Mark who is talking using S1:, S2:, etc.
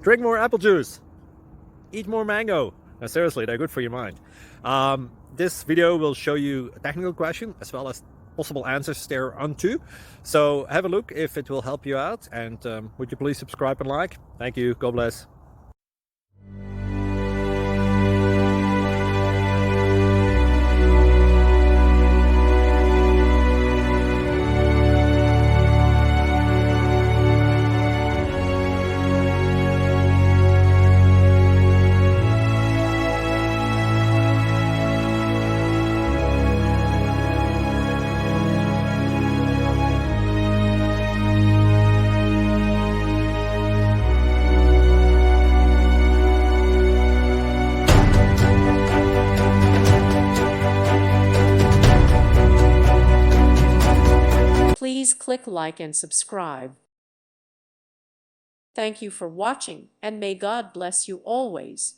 S1: Drink more apple juice. Eat more mango. No, seriously, they're good for your mind. This video will show you a technical question as well as possible answers thereunto. So have a look if it will help you out, and would you please subscribe and like? Thank you. God bless.
S2: Please click like and subscribe. Thank you for watching, and may God bless you always.